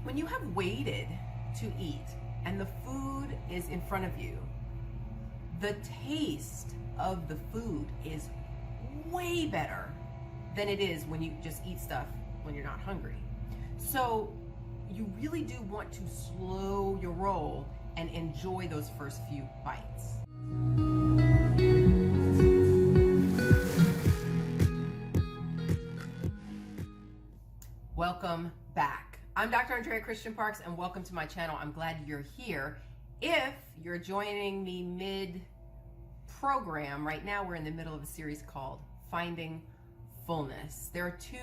When you have waited to eat and the food is in front of you, the taste of the food is way better than it is when you just eat stuff when you're not hungry. So you really do want to slow your roll and enjoy those first few bites. Welcome back. I'm Dr. Andrea Christian Parks, and welcome to my channel. I'm glad you're here. If you're joining me mid-program, right now we're in the middle of a series called Finding Fullness. There are two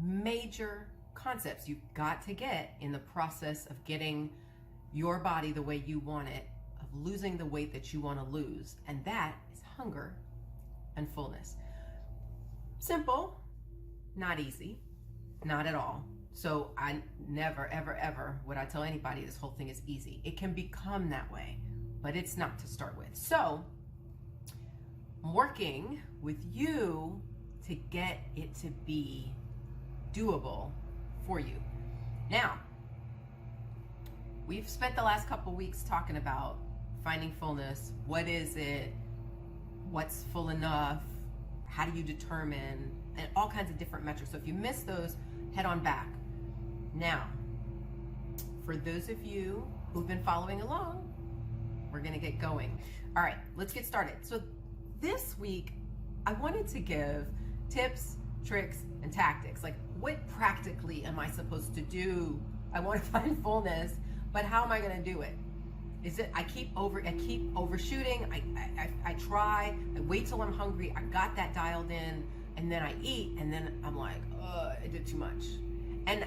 major concepts you've got to get in the process of getting your body the way you want it, of losing the weight that you want to lose, and that is hunger and fullness. Simple, not easy, not at all. So I never, ever, ever would I tell anybody this whole thing is easy. It can become that way, but it's not to start with. So I'm working with you to get it to be doable for you. Now, we've spent the last couple weeks talking about finding fullness. What is it? What's full enough? How do you determine? And all kinds of different metrics. So if you missed those, head on back. Now, for those of you who've been following along, we're gonna get going. All right, let's get started. So this week, I wanted to give tips, tricks, and tactics. Like, what practically am I supposed to do? I want to find fullness, but how am I gonna do it? Is it, I keep overshooting, I try, I wait till I'm hungry, I got that dialed in, and then I eat, and then I'm like, I did too much. And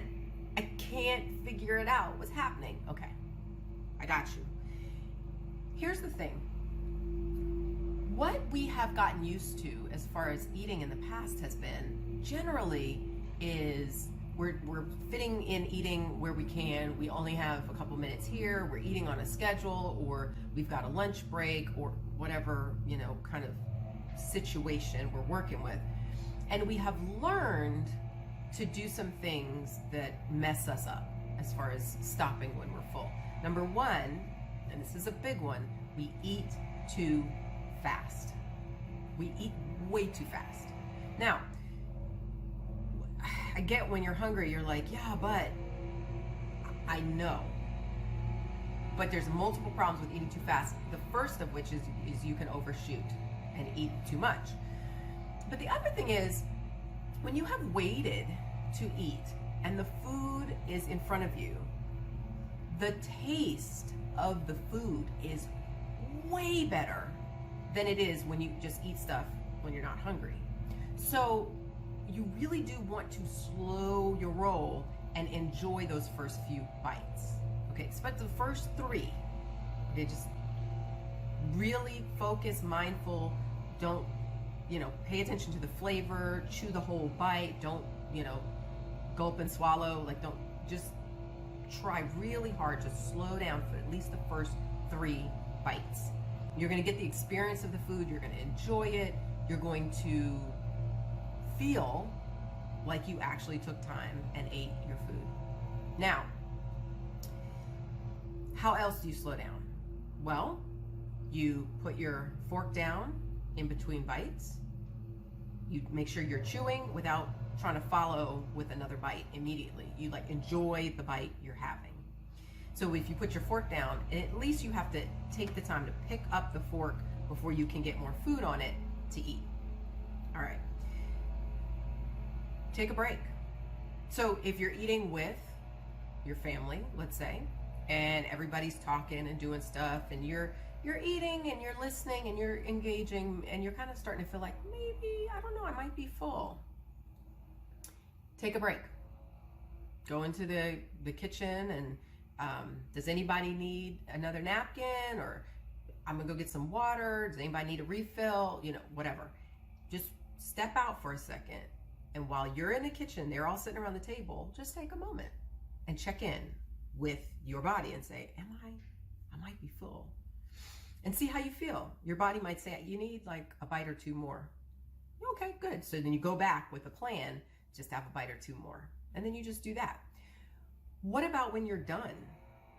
I can't figure it out. What's happening? Okay, I got you. Here's the thing. What we have gotten used to as far as eating in the past has been, generally, is we're fitting in eating where we can. We only have a couple minutes here. We're eating on a schedule, or we've got a lunch break, or whatever, kind of situation we're working with. And we have learned to do some things that mess us up as far as stopping when we're full. Number one, and this is a big one, we eat too fast. We eat way too fast. Now, I get when you're hungry, you're like, yeah, but I know. But there's multiple problems with eating too fast. The first of which is you can overshoot and eat too much. But the other thing is, when you have waited to eat and the food is in front of you, the taste of the food is way better than it is when you just eat stuff when you're not hungry. So you really do want to slow your roll and enjoy those first few bites. Okay, expect the first three. Okay, just really focus, mindful, don't pay attention to the flavor, chew the whole bite, don't, gulp and swallow, don't, just try really hard to slow down for at least the first three bites. You're gonna get the experience of the food, you're gonna enjoy it, you're going to feel like you actually took time and ate your food. Now, how else do you slow down? Well, you put your fork down in between bites. You make sure you're chewing without trying to follow with another bite immediately. You enjoy the bite you're having. So if you put your fork down, at least you have to take the time to pick up the fork before you can get more food on it to eat. All right. Take a break. So if you're eating with your family, let's say, and everybody's talking and doing stuff, and you're eating and you're listening and you're engaging and you're kind of starting to feel like, maybe, I don't know, I might be full. Take a break. Go into the kitchen and does anybody need another napkin, or I'm gonna go get some water? Does anybody need a refill? Whatever. Just step out for a second, and while you're in the kitchen, they're all sitting around the table, just take a moment and check in with your body and say, I might be full. And see how you feel. Your body might say, you need a bite or two more. Okay, good. So then you go back with a plan, just have a bite or two more. And then you just do that. What about when you're done?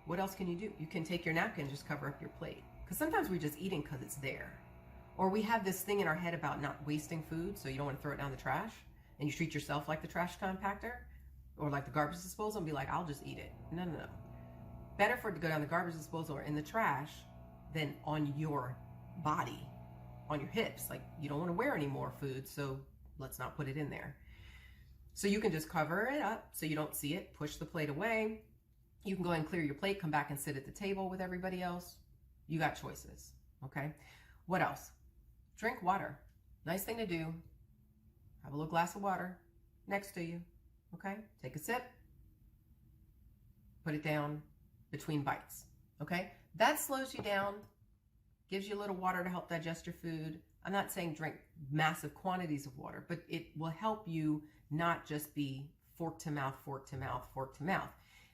What else can you do? You can take your napkin and just cover up your plate. Because sometimes we're just eating because it's there. Or we have this thing in our head about not wasting food, so you don't want to throw it down the trash, and you treat yourself like the trash compactor or like the garbage disposal and be like, I'll just eat it. No. Better for it to go down the garbage disposal or in the trash than on your body, on your hips. Like, you don't want to wear any more food, so let's not put it in there. So you can just cover it up so you don't see it, push the plate away. You can go and clear your plate, come back and sit at the table with everybody else. You got choices, okay? What else? Drink water. Nice thing to do. Have a little glass of water next to you, okay? Take a sip. Put it down between bites, okay? That slows you down, gives you a little water to help digest your food. I'm not saying drink massive quantities of water, but it will help you not just be fork to mouth, fork to mouth, fork to mouth.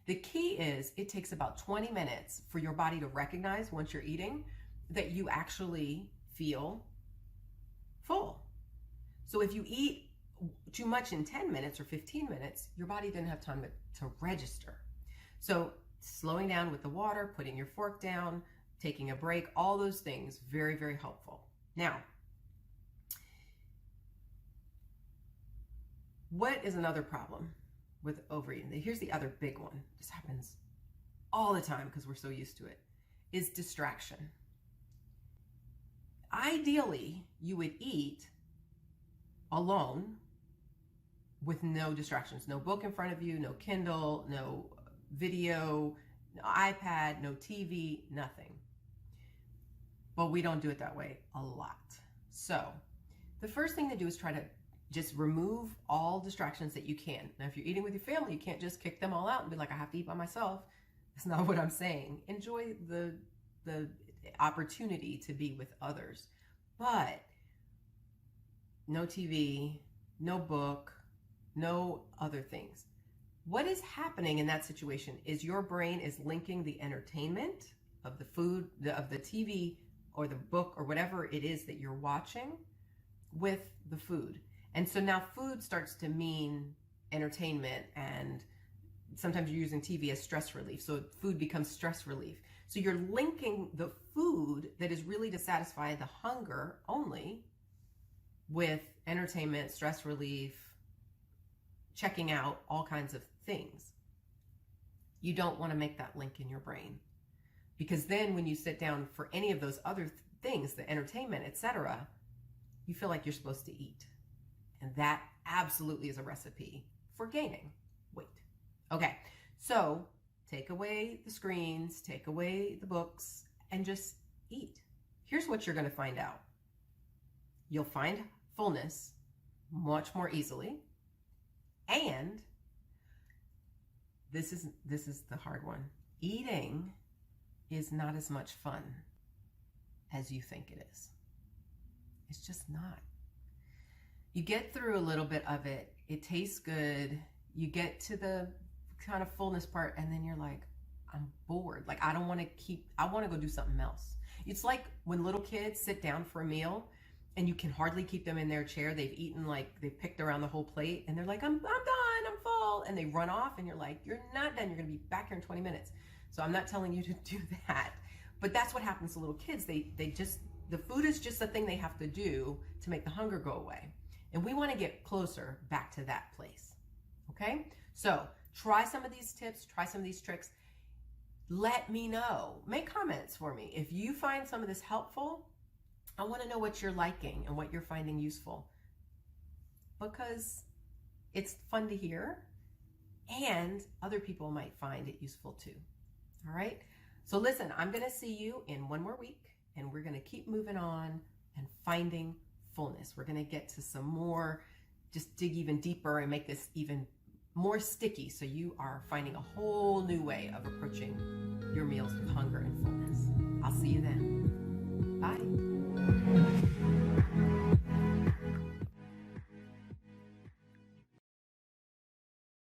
The key is it takes about 20 minutes for your body to recognize once you're eating that you actually feel full. So if you eat too much in 10 minutes or 15 minutes, your body didn't have time to register. So slowing down with the water, putting your fork down, taking a break, all those things, very, very helpful. Now, what is another problem with overeating? Here's the other big one. This happens all the time because we're so used to it, is distraction. Ideally, you would eat alone with no distractions, no book in front of you, no Kindle, no video, no iPad, no TV, nothing. But we don't do it that way a lot. So the first thing to do is try to just remove all distractions that you can. Now, if you're eating with your family, you can't just kick them all out and be like, I have to eat by myself. That's not what I'm saying. Enjoy the opportunity to be with others. But no TV, no book, no other things. What is happening in that situation is your brain is linking the entertainment of the food, of the TV or the book or whatever it is that you're watching with the food. And so now food starts to mean entertainment, and sometimes you're using TV as stress relief. So food becomes stress relief. So you're linking the food that is really to satisfy the hunger only with entertainment, stress relief, checking out, all kinds of things. You don't want to make that link in your brain, because then when you sit down for any of those other things, the entertainment, etc., you feel like you're supposed to eat. And that absolutely is a recipe for gaining weight. Okay, so take away the screens, take away the books, and just eat. Here's what you're going to find out. You'll find fullness much more easily. And this is the hard one. Eating is not as much fun as you think it is. It's just not. You get through a little bit of it. It tastes good. You get to the kind of fullness part, and then you're like, I'm bored. Like, I want to go do something else. It's like when little kids sit down for a meal and you can hardly keep them in their chair. They've eaten, like, they've picked around the whole plate, and they're like, I'm done, I'm full. And they run off, and you're like, you're not done. You're going to be back here in 20 minutes. So I'm not telling you to do that. But that's what happens to little kids. The food is just the thing they have to do to make the hunger go away. And we want to get closer back to that place. Okay? So try some of these tips, try some of these tricks. Let me know. Make comments for me. If you find some of this helpful, I want to know what you're liking and what you're finding useful, because it's fun to hear, and other people might find it useful too. All right? So listen, I'm going to see you in one more week, and we're going to keep moving on and finding fullness. We're going to get to some more, just dig even deeper and make this even more sticky, so you are finding a whole new way of approaching your meals with hunger and fullness. I'll see you then. Bye.